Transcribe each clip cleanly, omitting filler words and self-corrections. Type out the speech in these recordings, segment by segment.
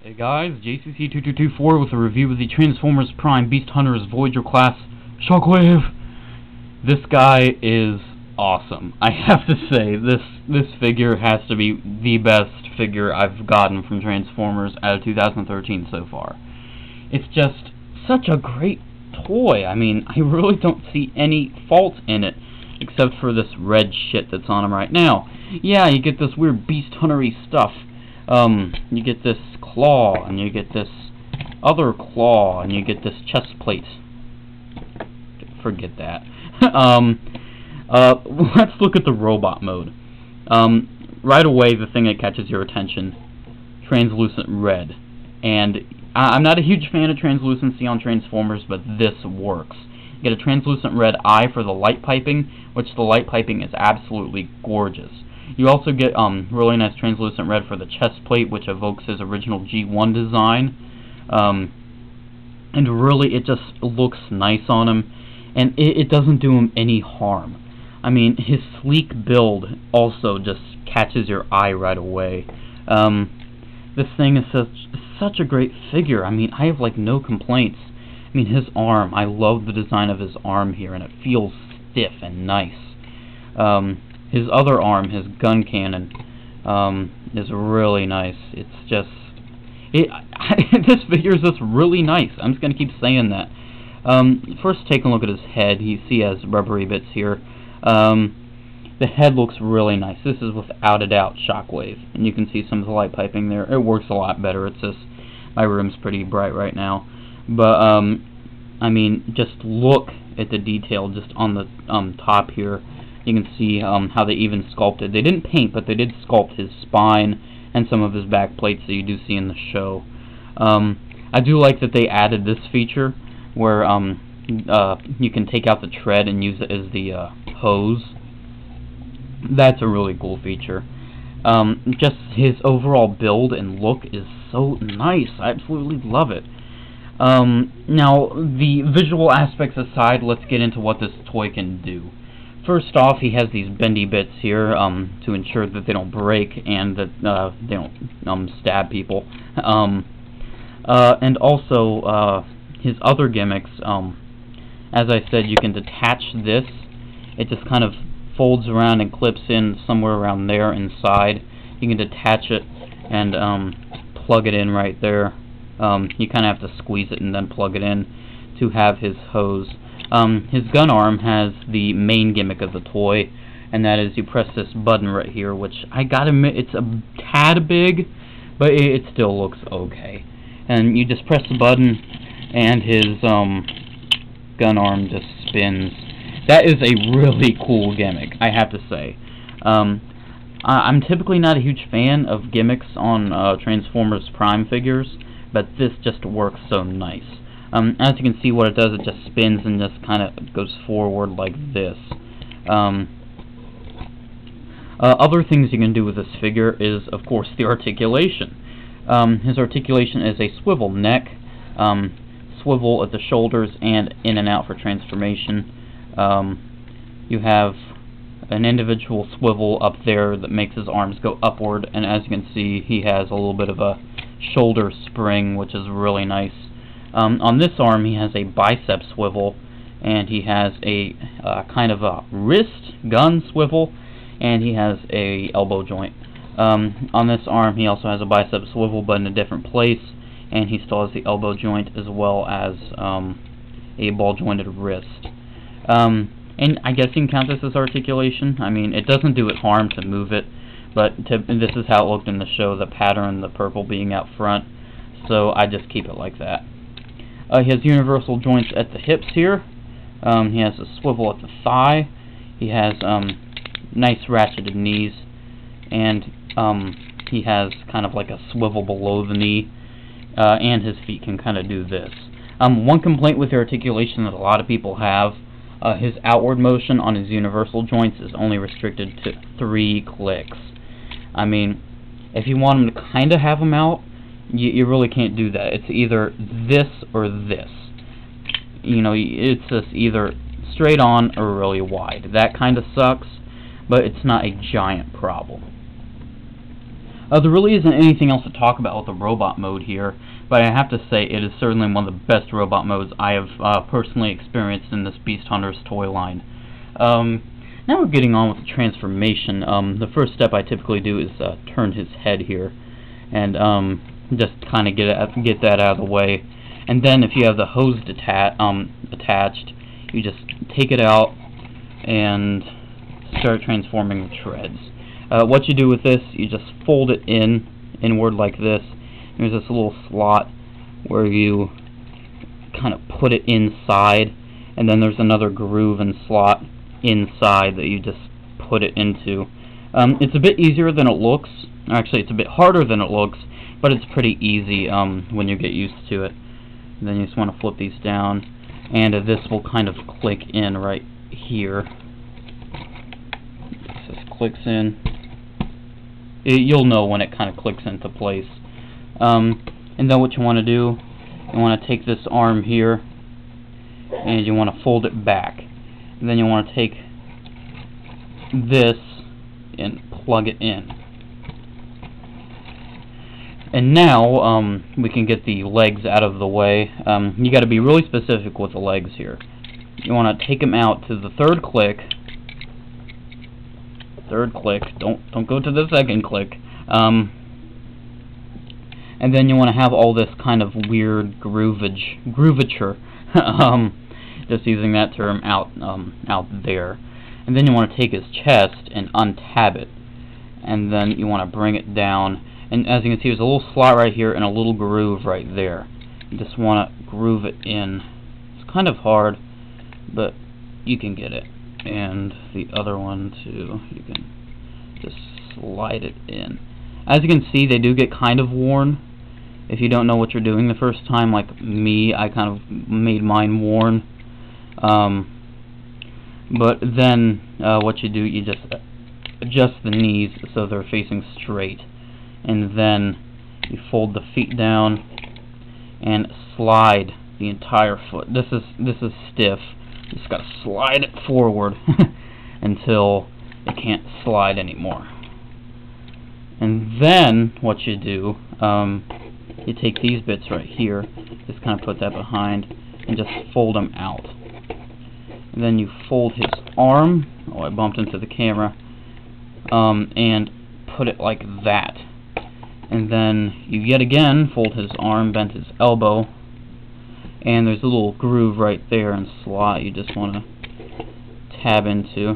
Hey guys, JCC2224 with a review of the Transformers Prime Beast Hunters Voyager class Shockwave. This guy is awesome. I have to say, this figure has to be the best figure I've gotten from Transformers out of 2013 so far. It's just such a great toy. I mean, I really don't see any fault in it, except for this red shit that's on him right now. Yeah, you get this weird Beast Hunter-y stuff. You get this claw, and you get this other claw, and you get this chest plate. Forget that. Let's look at the robot mode. Right away, the thing that catches your attention, translucent red. And I'm not a huge fan of translucency on Transformers, but this works. You get a translucent red eye for the light piping, which the light piping is absolutely gorgeous. You also get really nice translucent red for the chest plate, which evokes his original G1 design. And really, it just looks nice on him, and it doesn't do him any harm. I mean, his sleek build also just catches your eye right away. This thing is such a great figure. I mean, I have like no complaints. I mean, his arm, I love the design of his arm here, and it feels stiff and nice. His other arm, his gun cannon, is really nice. It's just... this figure is just really nice. I'm just going to keep saying that. First, take a look at his head. You see he has rubbery bits here. The head looks really nice. This is without a doubt Shockwave. And you can see some of the light piping there. It works a lot better. It's just... my room's pretty bright right now. But, I mean, just look at the detail just on the top here. You can see how they even sculpted. They didn't paint, but they did sculpt his spine and some of his back plates that you do see in the show. I do like that they added this feature where you can take out the tread and use it as the hose. That's a really cool feature. Just his overall build and look is so nice. I absolutely love it. Now, the visual aspects aside, let's get into what this toy can do. First off, he has these bendy bits here to ensure that they don't break and that they don't stab people. And also, his other gimmicks, as I said, you can detach this. It just kind of folds around and clips in somewhere around there inside. You can detach it and plug it in right there. You kind of have to squeeze it and then plug it in to have his hose. His gun arm has the main gimmick of the toy, and that is you press this button right here, which I gotta admit, it's a tad big, but it still looks okay. And you just press the button, and his gun arm just spins. That is a really cool gimmick, I have to say. I'm typically not a huge fan of gimmicks on Transformers Prime figures, but this just works so nice. As you can see, what it does, it just spins and just kind of goes forward like this. Other things you can do with this figure is, of course, the articulation. His articulation is a swivel neck, swivel at the shoulders, and in and out for transformation. You have an individual swivel up there that makes his arms go upward, and as you can see, he has a little bit of a shoulder spring, which is really nice. On this arm, he has a bicep swivel, and he has a kind of a wrist gun swivel, and he has a elbow joint. On this arm, he also has a bicep swivel, but in a different place, and he still has the elbow joint as well as a ball-jointed wrist. And I guess you can count this as articulation. I mean, it doesn't do it harm to move it, but this is how it looked in the show, the pattern, the purple being out front, so I just keep it like that. He has universal joints at the hips here. He has a swivel at the thigh. He has nice ratcheted knees, and he has kind of like a swivel below the knee, and his feet can kind of do this. One complaint with the articulation that a lot of people have, his outward motion on his universal joints is only restricted to 3 clicks. I mean, if you want him to kind of have them out, you really can't do that. It's either this or this. You know, it's just either straight on or really wide. That kind of sucks, but it's not a giant problem. There really isn't anything else to talk about with the robot mode here, but I have to say it is certainly one of the best robot modes I have personally experienced in this Beast Hunters toy line. Now we're getting on with the transformation. The first step I typically do is turn his head here, and just kind of get that out of the way. And then if you have the hose attached, you just take it out and start transforming the treads. What you do with this, you just fold it inward like this. There's this little slot where you kind of put it inside, and then there's another groove and slot inside that you just put it into. It's a bit easier than it looks. Actually, it's a bit harder than it looks, but it's pretty easy when you get used to it. And then you just want to flip these down, and this will kind of click in right here. This just clicks in. You'll know when it kind of clicks into place. And then what you want to do, you want to take this arm here, and you want to fold it back. And then you want to take this and plug it in. And now we can get the legs out of the way. You got to be really specific with the legs here. You want to take them out to the third click. Don't go to the second click. And then you want to have all this kind of weird groovature. Just using that term out there. And then you want to take his chest and untab it, and then you want to bring it down. And as you can see, there's a little slot right here and a little groove right there. You just want to groove it in. It's kind of hard, but you can get it. And the other one too, you can just slide it in. As you can see, they do get kind of worn if you don't know what you're doing the first time. Like me, I kind of made mine worn. But then what you do, you just adjust the knees so they're facing straight, and then you fold the feet down and slide the entire foot. This is stiff. You just gotta slide it forward until it can't slide anymore. And then what you do, you take these bits right here, just kind of put that behind, and just fold them out. And then you fold his arm. Oh, I bumped into the camera. And put it like that. And then you yet again fold his arm, bend his elbow, and there's a little groove right there and slot you just want to tab into.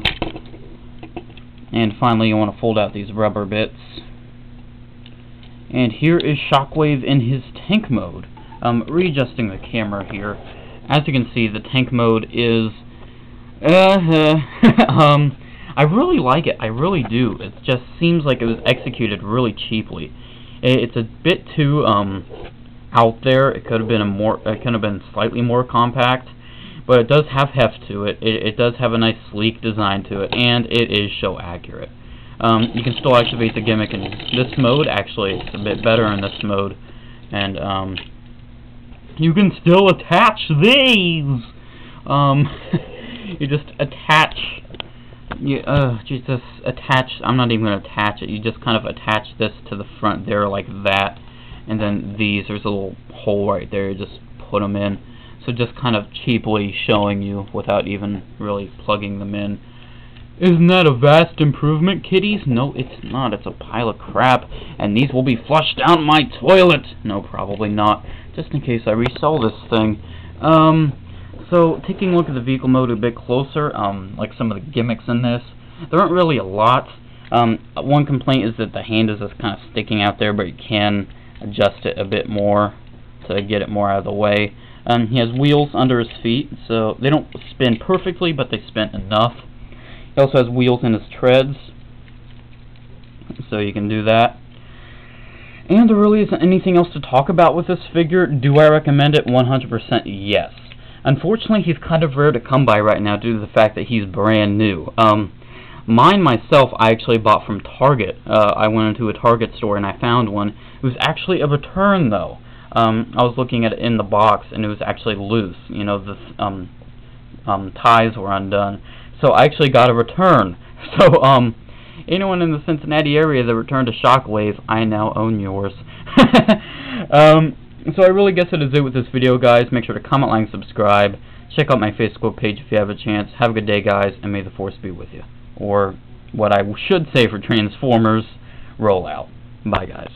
And finally, you want to fold out these rubber bits. And here is Shockwave in his tank mode. Readjusting the camera here. As you can see, the tank mode is I really like it. I really do. It just seems like it was executed really cheaply. It's a bit too out there. It could have been slightly more compact, but it does have heft to it. It does have a nice sleek design to it, and it is show accurate. You can still activate the gimmick in this mode. Actually, it's a bit better in this mode, and you can still attach these. You just attach. You just attach. I'm not even going to attach it. You just kind of attach this to the front there like that, and then these. There's a little hole right there. You just put them in. So just kind of cheaply showing you without even really plugging them in. Isn't that a vast improvement, kiddies? No, it's not. It's a pile of crap, and these will be flushed down my toilet. No, probably not. Just in case I resell this thing. So, taking a look at the vehicle mode a bit closer, like some of the gimmicks in this, there aren't really a lot. One complaint is that the hand is just kind of sticking out there, but you can adjust it a bit more to get it more out of the way. He has wheels under his feet, so they don't spin perfectly, but they spin enough. He also has wheels in his treads, so you can do that. And there really isn't anything else to talk about with this figure. Do I recommend it? 100% yes. Unfortunately, he's kind of rare to come by right now due to the fact that he's brand new. Mine, myself, I actually bought from Target. I went into a Target store and I found one. It was actually a return, though. I was looking at it in the box, and it was actually loose. You know, the ties were undone. So I actually got a return. So, Anyone in the Cincinnati area that returned a Shockwave, I now own yours. So I really guess that is it with this video, guys. Make sure to comment, like, and subscribe. Check out my Facebook page if you have a chance. Have a good day, guys, and may the Force be with you. Or what I should say for Transformers, roll out. Bye, guys.